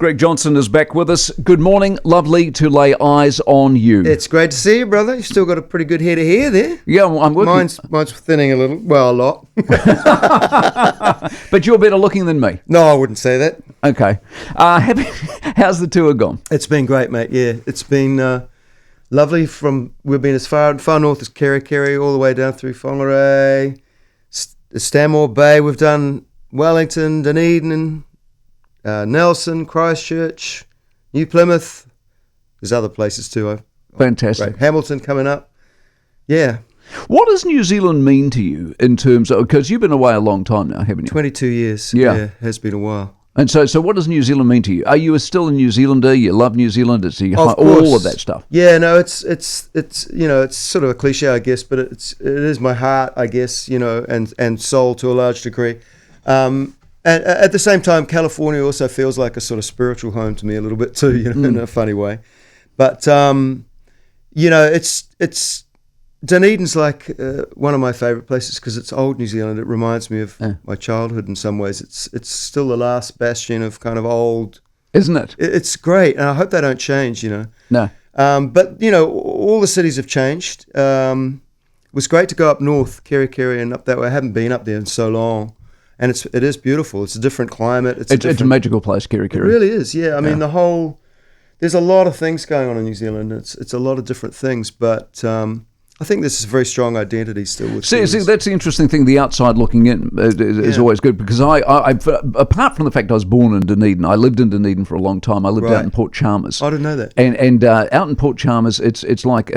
Greg Johnson is back with us. Good morning. Lovely to lay eyes on you. It's great to see you, brother. You've still got a pretty good head of hair there. Yeah, I'm working. Mine's thinning a little. Well, a lot. But you're better looking than me. No, I wouldn't say that. Okay. How's the tour gone? It's been great, mate. Yeah, it's been lovely. We've been as far north as Kerikeri, all the way down through Whangarei, Stanmore Bay. We've done Wellington, Dunedin, Nelson, Christchurch, New Plymouth. There's other places too. Fantastic. Right. Hamilton coming up. Yeah. What does New Zealand mean to you in terms of, because you've been away a long time now, haven't you? 22 years. Yeah. Has been a while. And so what does New Zealand mean to you? Are you still a New Zealander? You love New Zealand? All of that stuff. Yeah, no, it's it's sort of a cliche, I guess, but it is my heart, I guess, and soul to a large degree. And at the same time, California also feels like a sort of spiritual home to me a little bit too, in a funny way. But it's Dunedin's like one of my favourite places because it's old New Zealand. It reminds me of my childhood in some ways. It's still the last bastion of kind of old, isn't it? It's great, and I hope they don't change. No. But all the cities have changed. It was great to go up north, Kerikeri, and up that way. I haven't been up there in so long. And it is beautiful. It's a different climate. It's a magical place, Kerikeri. It really is, yeah. I mean, there's a lot of things going on in New Zealand. It's a lot of different things, but I think this is a very strong identity still. With see, that's the interesting thing. The outside looking in is always good because I, apart from the fact I was born in Dunedin, I lived in Dunedin for a long time. I lived out in Port Chalmers. I didn't know that. And out in Port Chalmers, it's like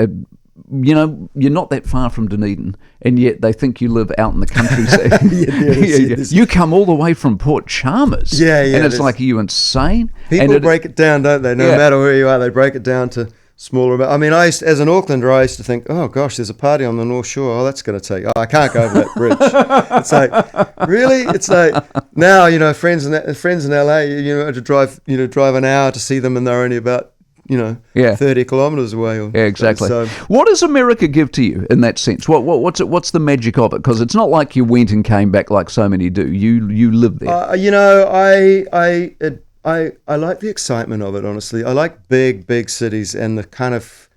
you're not that far from Dunedin, and yet they think you live out in the countryside. You come all the way from Port Chalmers. And it's like, are you insane? People break it down, don't they? No matter where you are, they break it down to smaller. I mean, as an Aucklander, I used to think, oh gosh, there's a party on the North Shore. Oh, that's going to take. Oh, I can't go over that bridge. It's like, really? It's like now, friends in LA, to drive an hour to see them, and they're only about 30 kilometres away. Exactly. So, what does America give to you in that sense? What's the magic of it? Because it's not like you went and came back like so many do. You live there. I like the excitement of it, honestly. I like big cities and the kind of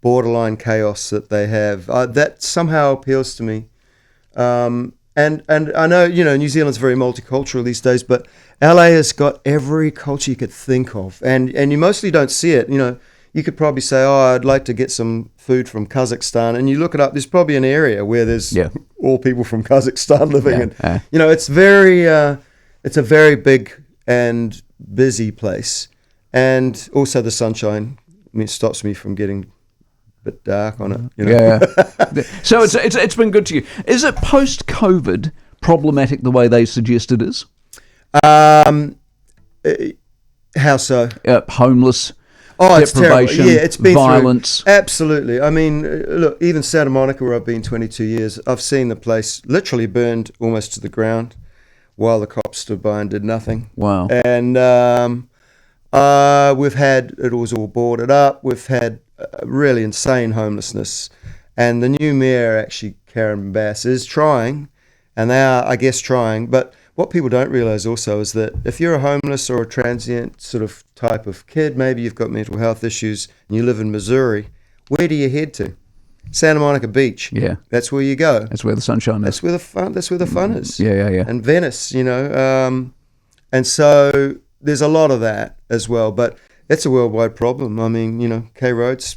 borderline chaos that they have. That somehow appeals to me. And I know, New Zealand's very multicultural these days, but LA has got every culture you could think of. And you mostly don't see it. You could probably say, oh, I'd like to get some food from Kazakhstan. And you look it up, there's probably an area where there's all people from Kazakhstan living. It's a very big and busy place, and also the sunshine. It stops me from getting a bit dark on it. So it's been good to you. Is it post-COVID problematic the way they suggest it is? How so? Homeless. Oh, it's terrible. Yeah, it's been violence. Absolutely. I mean, look, even Santa Monica, where I've been 22 years, I've seen the place literally burned almost to the ground, while the cops stood by and did nothing. Wow. And we've had, it was all boarded up. We've had really insane homelessness. And the new mayor, actually, Karen Bass, is trying, and they are, I guess, trying. But what people don't realise also is that if you're a homeless or a transient sort of type of kid, maybe you've got mental health issues, and you live in Missouri, where do you head to? Santa Monica Beach. Yeah. That's where you go. That's where the sunshine is. That's where the fun is. Yeah. And Venice, and so there's a lot of that as well, but it's a worldwide problem. I mean, K Road's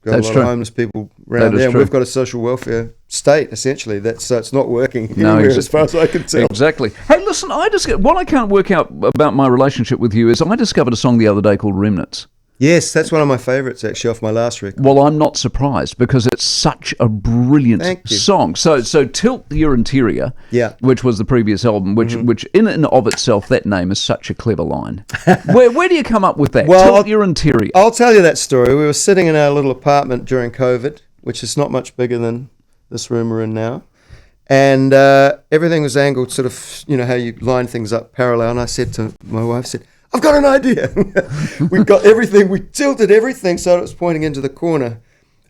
got a lot of homeless people around there, and we've got a social welfare state, essentially. So it's not working anywhere as far as I can tell. Exactly. Hey, listen, what I can't work out about my relationship with you is I discovered a song the other day called Remnants. Yes, that's one of my favourites, actually, off my last record. Well, I'm not surprised because it's such a brilliant song. So Tilt Your Interior, which was the previous album, which in and of itself, that name is such a clever line. Where do you come up with that? Well, Tilt Your Interior. I'll tell you that story. We were sitting in our little apartment during COVID, which is not much bigger than this room we're in now. And everything was angled sort of, how you line things up parallel. And I said to my wife, I've got an idea. We got everything. We tilted everything so it was pointing into the corner.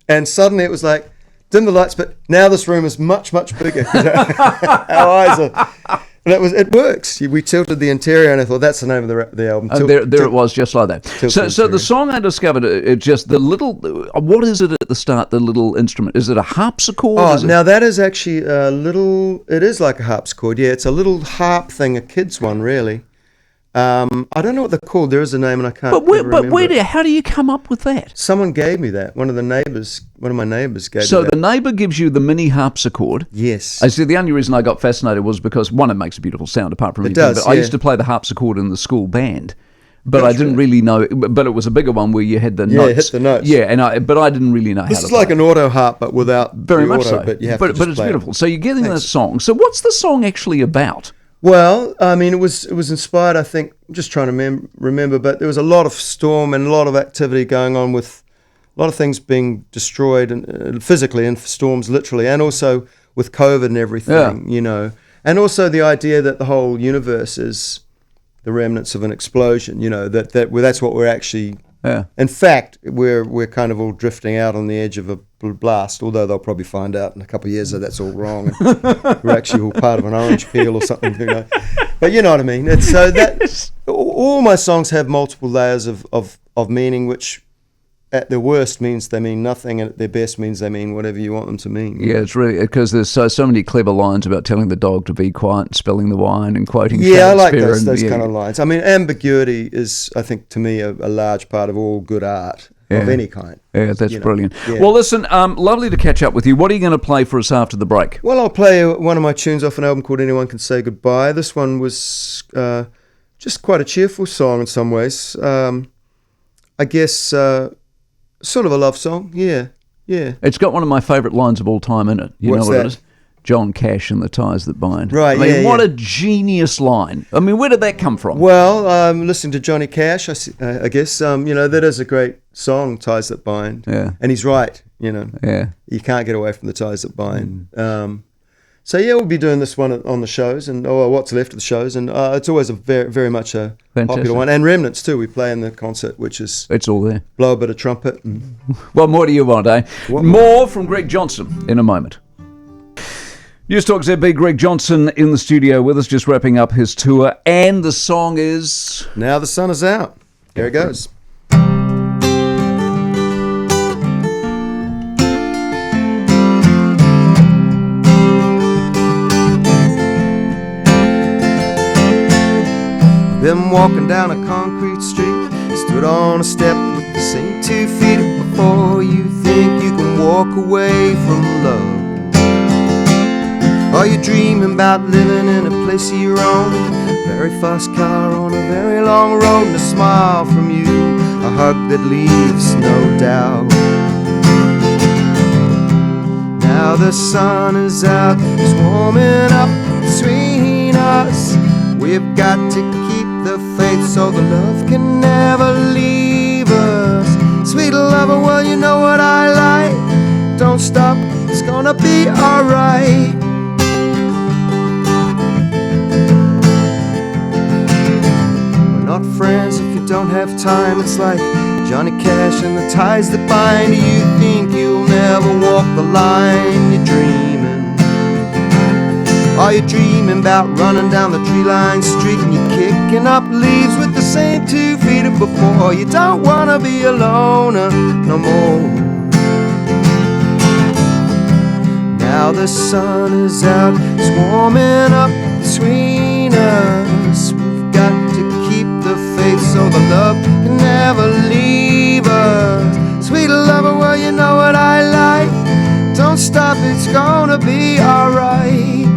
And suddenly it was like, dim the lights, but now this room is much, much bigger. Our eyes are It works. We tilted the interior, and I thought that's the name of the album. There it was, just like that. So the song I discovered, it just the little. What is it at the start? The little instrument. Is it a harpsichord? Now that is actually a little. It is like a harpsichord. Yeah, it's a little harp thing, a kid's one, really. I don't know what they're called. There is a name, and I can't. How do you come up with that? Someone gave me that. One of my neighbours gave me that. So the neighbour gives you the mini harpsichord. Yes. I see. The only reason I got fascinated was because one, it makes a beautiful sound. Apart from it does. But I used to play the harpsichord in the school band. But I didn't really know. But it was a bigger one where you had the notes. Yeah, hit the notes. Yeah, but I didn't really know how to play. This is like an auto harp, but without very much auto, so. But you have but to just it's play beautiful. it. So you're getting this song. So what's the song actually about? Well, I mean, it was inspired, I think, I'm just trying to remember, but there was a lot of storm and a lot of activity going on with a lot of things being destroyed and physically in storms, literally, and also with COVID and everything, you know. And also the idea that the whole universe is the remnants of an explosion, you know, that's what we're actually... Yeah. In fact, we're kind of all drifting out on the edge of a blast, although they'll probably find out in a couple of years that that's all wrong. And we're actually all part of an orange peel or something. You know? But you know what I mean. It's so that all my songs have multiple layers of meaning, which at their worst means they mean nothing, and at their best means they mean whatever you want them to mean. Yeah, it's really because there's so many clever lines about telling the dog to be quiet and spilling the wine and quoting Shakespeare. Yeah, I like those kind of lines. I mean, ambiguity is, I think, to me, a large part of all good art of any kind. Yeah, that's brilliant. Yeah. Well, listen, lovely to catch up with you. What are you going to play for us after the break? Well, I'll play one of my tunes off an album called Anyone Can Say Goodbye. This one was just quite a cheerful song in some ways. I guess... sort of a love song, yeah. It's got one of my favourite lines of all time in it. What's know what that? it is? John Cash and the Ties That Bind. Right, I mean, what a genius line. I mean, where did that come from? Well, listening to Johnny Cash, I guess, you know, that is a great song, Ties That Bind. Yeah. And he's right, you know. Yeah. You can't get away from the ties that bind. So yeah, we'll be doing this one on the shows and what's left of the shows, and it's always a very, very much a popular one. And Remnants too. We play in the concert, which is it's all there. Blow a bit of trumpet. What more do you want, eh? More from Greg Johnson in a moment. Newstalk ZB, Greg Johnson in the studio with us, just wrapping up his tour, and the song is Now the Sun Is Out. Here it goes. Been walking down a concrete street, stood on a step with the same 2 feet before. You think you can walk away from love? Are you dreaming about living in a place of your own? Very fast car on a very long road, and a smile from you, a hug that leaves no doubt. Now the sun is out, it's warming up between us. We've got to keep the faith so the love can never leave us. Sweet lover, well, you know what I like. Don't stop, it's gonna be alright. We're not friends if you don't have time. It's like Johnny Cash and the ties that bind. You think you'll never walk the line. You're dreaming. Are you dreaming about running down the tree-lined street and you're kicking up leaves with the same 2 feet of before? You don't want to be alone no more. Now the sun is out, it's warming up between us. We've got to keep the faith so the love can never leave us. Sweet lover, well, you know what I like. Don't stop, it's gonna be alright.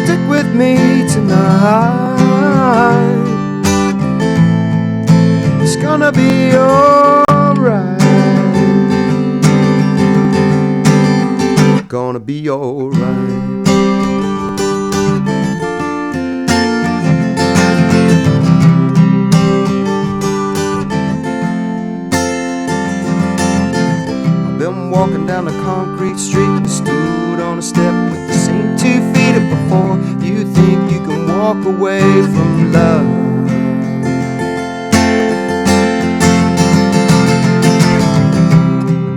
Stick with me tonight. It's gonna be alright. Gonna be alright. I've been walking down the concrete street, stood on a step with the same 2 feet of before. You think you can walk away from love?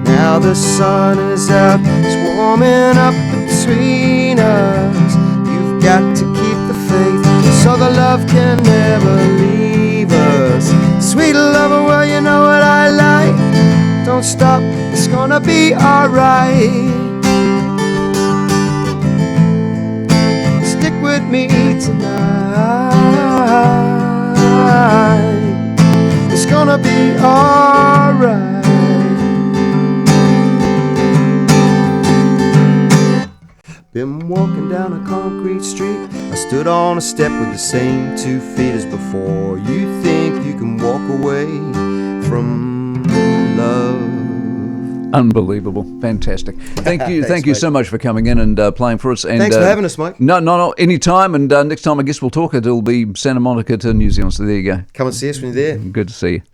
Now the sun is out, it's warming up between between us. You've got to keep the faith so the love can never leave us. Sweet lover, well, you know what I like. Don't stop, it's gonna be alright. Stick with me tonight. It's gonna be alright. Been walking down a concrete street. I stood on a step with the same 2 feet as before. You think you can walk away from love? Unbelievable. Fantastic. Thank you. Thanks, thank you mate. so much for coming in and playing for us. And, Thanks for having us, Mike. No, anytime. And next time I guess we'll talk, it'll be Santa Monica to New Zealand. So there you go. Come and see us when you're there. Good to see you.